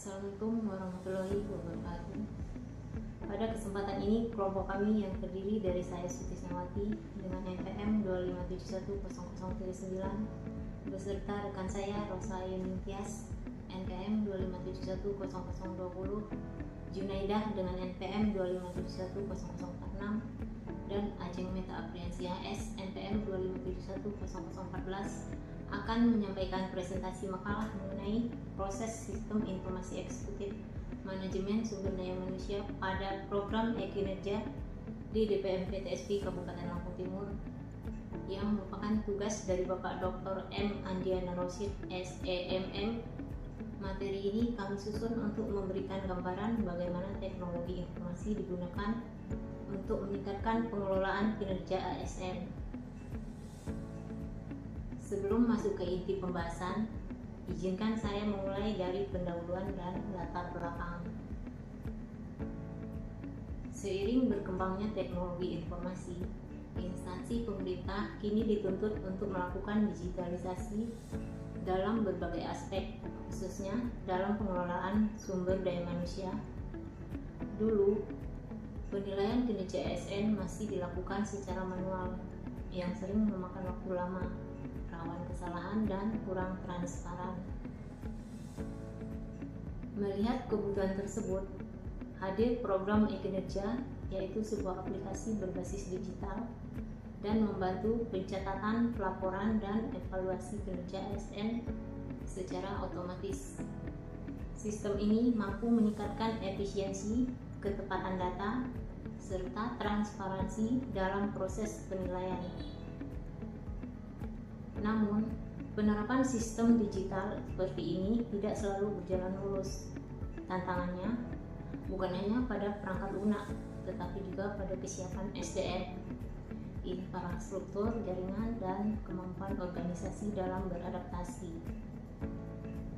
Assalamualaikum warahmatullahi wabarakatuh. Pada kesempatan ini, kelompok kami yang terdiri dari saya Sutisnawati dengan NPM 2571003 beserta rekan saya Rosa Yunitias NPM 2571020, Junaidah dengan NPM 2571046, dan Ajeng Meta Apriansia S NPM 2571014 akan menyampaikan presentasi makalah mengenai proses sistem informasi eksekutif manajemen sumber daya manusia pada program e-kinerja di DPM PTSP Kabupaten Lampung Timur yang merupakan tugas dari Bapak Dr. M. Andiana Rosid SEMM. Materi ini kami susun untuk memberikan gambaran bagaimana teknologi informasi digunakan untuk meningkatkan pengelolaan kinerja ASN. Sebelum masuk ke inti pembahasan, izinkan saya memulai dari pendahuluan dan latar belakang. Seiring berkembangnya teknologi informasi, instansi pemerintah kini dituntut untuk melakukan digitalisasi dalam berbagai aspek, khususnya dalam pengelolaan sumber daya manusia. Dulu, penilaian kinerja ASN masih dilakukan secara manual, yang sering memakan waktu lama, rawan kesalahan, dan kurang transparan. Melihat kebutuhan tersebut, hadir program e-kinerja, yaitu sebuah aplikasi berbasis digital dan membantu pencatatan, pelaporan, dan evaluasi kinerja ASN secara otomatis. Sistem ini mampu meningkatkan efisiensi, ketepatan data, serta transparansi dalam proses penilaian. Namun, penerapan sistem digital seperti ini tidak selalu berjalan mulus. Tantangannya bukan hanya pada perangkat lunak, tetapi juga pada kesiapan SDM, infrastruktur jaringan, dan kemampuan organisasi dalam beradaptasi.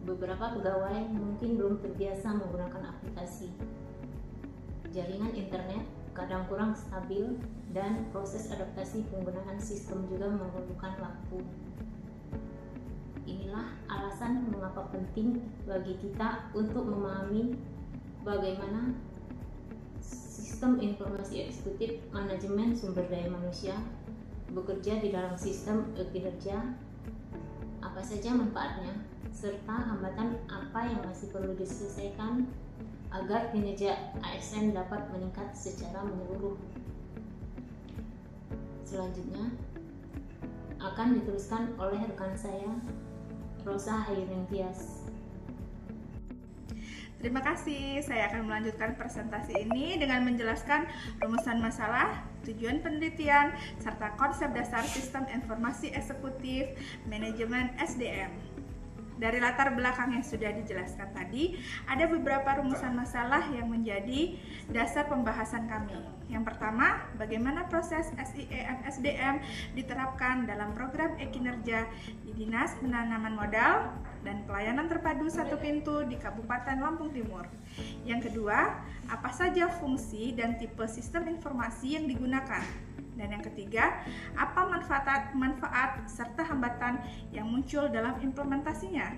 Beberapa pegawai mungkin belum terbiasa menggunakan aplikasi. Jaringan internet kadang kurang stabil, dan proses adaptasi penggunaan sistem juga memerlukan waktu. Inilah alasan mengapa penting bagi kita untuk memahami bagaimana sistem informasi eksekutif manajemen sumber daya manusia bekerja di dalam sistem e-kinerja, apa saja manfaatnya, serta hambatan apa yang masih perlu diselesaikan agar kinerja ASN dapat meningkat secara menyeluruh. Selanjutnya akan diteruskan oleh rekan saya Rosa Hayuningtyas. Terima kasih, saya akan melanjutkan presentasi ini dengan menjelaskan rumusan masalah, tujuan penelitian, serta konsep dasar sistem informasi eksekutif manajemen SDM. Dari latar belakang yang sudah dijelaskan tadi, ada beberapa rumusan masalah yang menjadi dasar pembahasan kami. Yang pertama, bagaimana proses SIEM SDM diterapkan dalam program e-kinerja di Dinas Penanaman Modal dan Pelayanan Terpadu Satu Pintu di Kabupaten Lampung Timur. Yang kedua, apa saja fungsi dan tipe sistem informasi yang digunakan. Dan yang ketiga, apa manfaat serta hambatan yang muncul dalam implementasinya.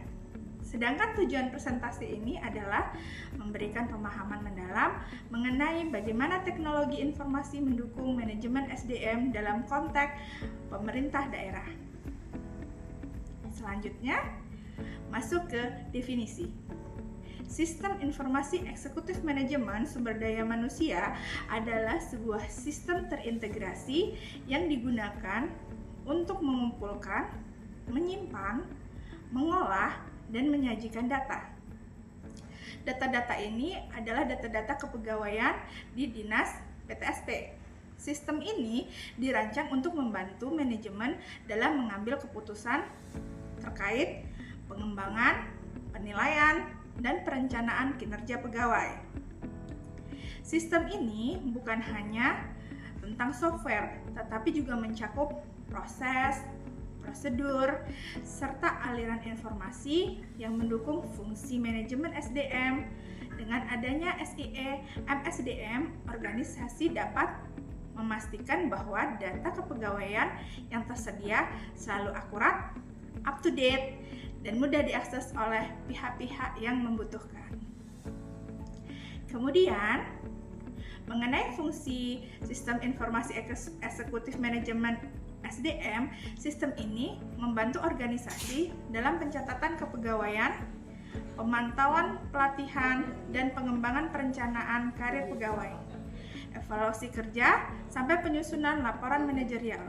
Sedangkan tujuan presentasi ini adalah memberikan pemahaman mendalam mengenai bagaimana teknologi informasi mendukung manajemen SDM dalam konteks pemerintah daerah. Selanjutnya, masuk ke definisi. Sistem informasi eksekutif manajemen sumber daya manusia adalah sebuah sistem terintegrasi yang digunakan untuk mengumpulkan, menyimpan, mengolah, dan menyajikan data. Data-data ini adalah data-data kepegawaian di Dinas PTSP. Sistem ini dirancang untuk membantu manajemen dalam mengambil keputusan terkait pengembangan, penilaian, dan perencanaan kinerja pegawai. Sistem ini bukan hanya tentang software, tetapi juga mencakup proses, prosedur, serta aliran informasi yang mendukung fungsi manajemen SDM. Dengan adanya SIEM SDM, organisasi dapat memastikan bahwa data kepegawaian yang tersedia selalu akurat, up to date, dan mudah diakses oleh pihak-pihak yang membutuhkan. Kemudian, mengenai fungsi Sistem Informasi Eksekutif Manajemen SDM, sistem ini membantu organisasi dalam pencatatan kepegawaian, pemantauan pelatihan, dan pengembangan perencanaan karir pegawai, evaluasi kerja, sampai penyusunan laporan manajerial.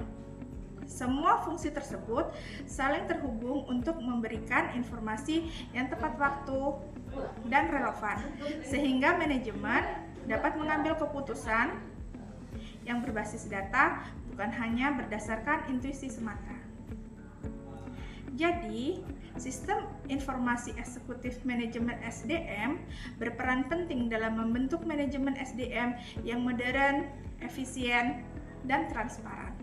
Semua fungsi tersebut saling terhubung untuk memberikan informasi yang tepat waktu dan relevan, sehingga manajemen dapat mengambil keputusan yang berbasis data, bukan hanya berdasarkan intuisi semata. Jadi, Sistem Informasi Eksekutif Manajemen SDM berperan penting dalam membentuk manajemen SDM yang modern, efisien, dan transparan.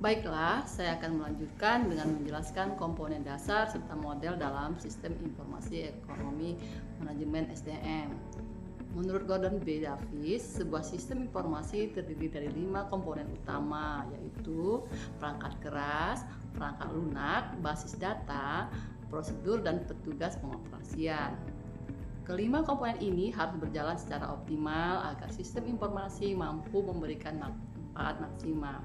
Baiklah, saya akan melanjutkan dengan menjelaskan komponen dasar serta model dalam Sistem Informasi Ekonomi Manajemen SDM. Menurut Gordon B. Davis, sebuah sistem informasi terdiri dari 5 komponen utama, yaitu perangkat keras, perangkat lunak, basis data, prosedur, dan petugas pengoperasian. Kelima komponen ini harus berjalan secara optimal agar sistem informasi mampu memberikan manfaat maksimal.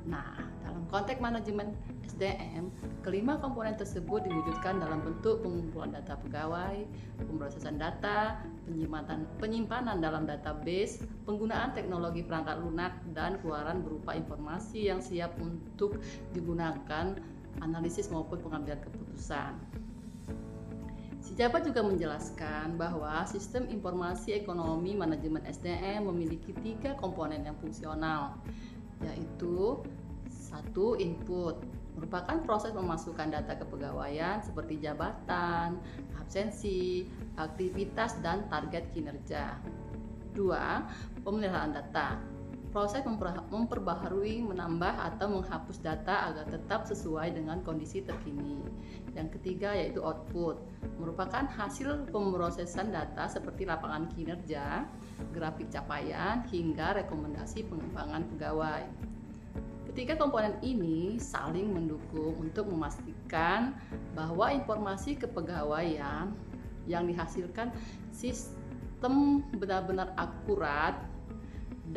Nah, dalam konteks manajemen SDM, kelima komponen tersebut diwujudkan dalam bentuk pengumpulan data pegawai, pemrosesan data, penyimpanan dalam database, penggunaan teknologi perangkat lunak, dan keluaran berupa informasi yang siap untuk digunakan analisis maupun pengambilan keputusan. Si Jabat juga menjelaskan bahwa sistem informasi ekonomi manajemen SDM memiliki 3 komponen yang fungsional, yaitu 1. Input, merupakan proses memasukkan data kepegawaian seperti jabatan, absensi, aktivitas, dan target kinerja. 2. Pemeliharaan data, proses memperbaharui, menambah, atau menghapus data agar tetap sesuai dengan kondisi terkini. Yang ketiga yaitu output, merupakan hasil pemrosesan data seperti lapangan kinerja, grafik capaian, hingga rekomendasi pengembangan pegawai. Ketiga komponen ini saling mendukung untuk memastikan bahwa informasi kepegawaian yang dihasilkan sistem benar-benar akurat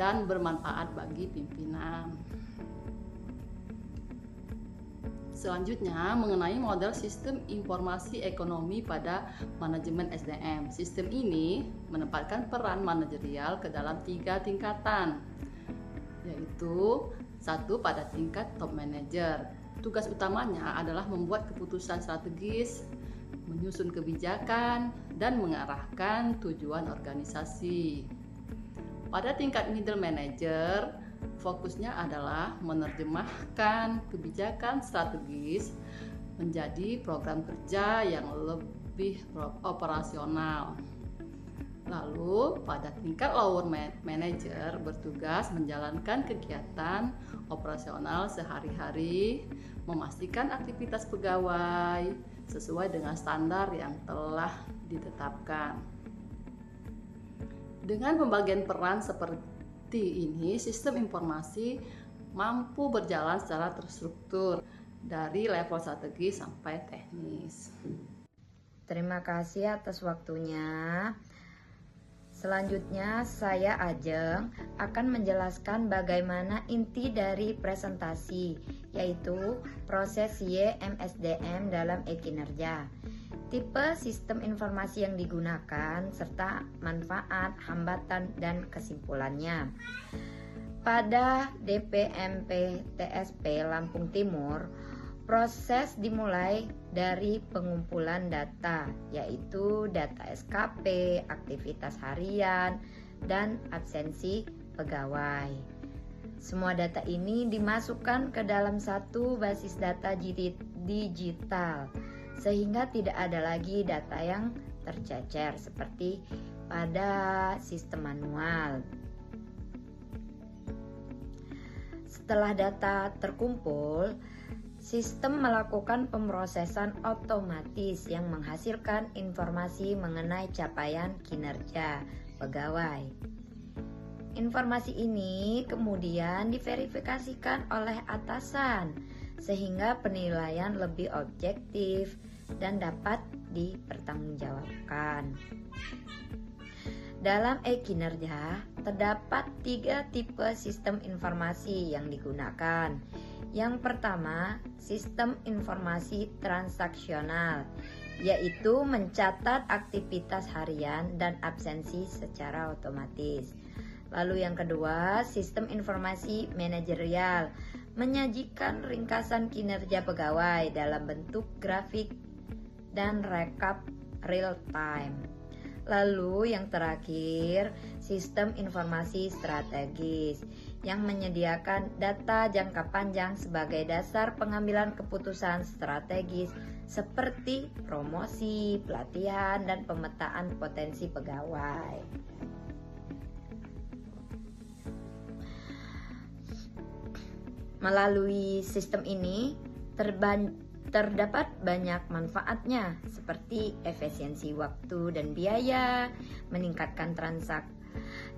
dan bermanfaat bagi pimpinan. Selanjutnya, mengenai model sistem informasi ekonomi pada manajemen SDM. Sistem ini menempatkan peran manajerial ke dalam 3 tingkatan, yaitu 1. Pada tingkat top manager. Tugas utamanya adalah membuat keputusan strategis, menyusun kebijakan, dan mengarahkan tujuan organisasi. Pada tingkat middle manager, fokusnya adalah menerjemahkan kebijakan strategis menjadi program kerja yang lebih operasional. Lalu pada tingkat lower manager bertugas menjalankan kegiatan operasional sehari-hari, memastikan aktivitas pegawai sesuai dengan standar yang telah ditetapkan. Dengan pembagian peran seperti ini, sistem informasi mampu berjalan secara terstruktur dari level strategi sampai teknis. Terima kasih atas waktunya. Selanjutnya saya Ajeng akan menjelaskan bagaimana inti dari presentasi, yaitu proses YMSDM dalam e-kinerja, tipe sistem informasi yang digunakan, serta manfaat, hambatan, dan kesimpulannya. Pada DPMP TSP Lampung Timur, proses dimulai dari pengumpulan data, yaitu data SKP, aktivitas harian, dan absensi pegawai. Semua data ini dimasukkan ke dalam satu basis data digital, sehingga tidak ada lagi data yang tercecer seperti pada sistem manual. Setelah data terkumpul, sistem melakukan pemrosesan otomatis yang menghasilkan informasi mengenai capaian kinerja pegawai. Informasi ini kemudian diverifikasikan oleh atasan sehingga penilaian lebih objektif dan dapat dipertanggungjawabkan. Dalam e-kinerja, terdapat 3 tipe sistem informasi yang digunakan. Yang pertama, sistem informasi transaksional, yaitu mencatat aktivitas harian dan absensi secara otomatis. Lalu yang kedua, sistem informasi manajerial, menyajikan ringkasan kinerja pegawai dalam bentuk grafik dan rekap real time. Lalu yang terakhir, sistem informasi strategis yang menyediakan data jangka panjang sebagai dasar pengambilan keputusan strategis seperti promosi, pelatihan, dan pemetaan potensi pegawai. Melalui sistem ini terdapat banyak manfaatnya seperti efisiensi waktu dan biaya, meningkatkan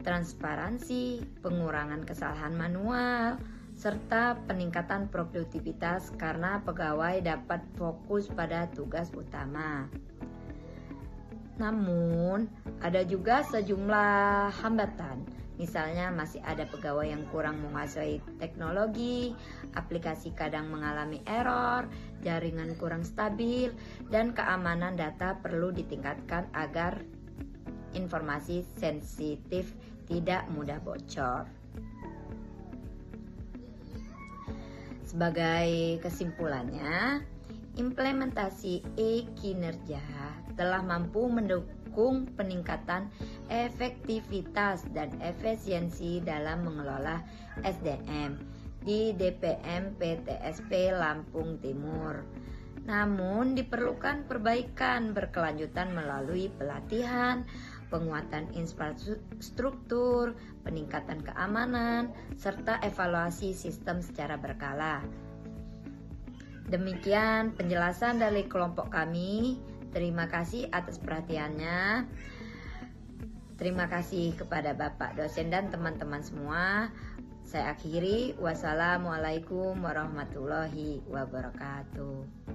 transparansi, pengurangan kesalahan manual, serta peningkatan produktivitas karena pegawai dapat fokus pada tugas utama. Namun, ada juga sejumlah hambatan. Misalnya masih ada pegawai yang kurang menguasai teknologi, aplikasi kadang mengalami error, jaringan kurang stabil, dan keamanan data perlu ditingkatkan agar informasi sensitif tidak mudah bocor. Sebagai kesimpulannya, implementasi e-kinerja telah mampu mendukung peningkatan efektivitas dan efisiensi dalam mengelola SDM di DPM PTSP Lampung Timur. Namun diperlukan perbaikan berkelanjutan melalui pelatihan, penguatan infrastruktur, peningkatan keamanan, serta evaluasi sistem secara berkala. Demikian penjelasan dari kelompok kami. Terima kasih atas perhatiannya. Terima kasih kepada Bapak dosen dan teman-teman semua. Saya akhiri. Wassalamualaikum warahmatullahi wabarakatuh.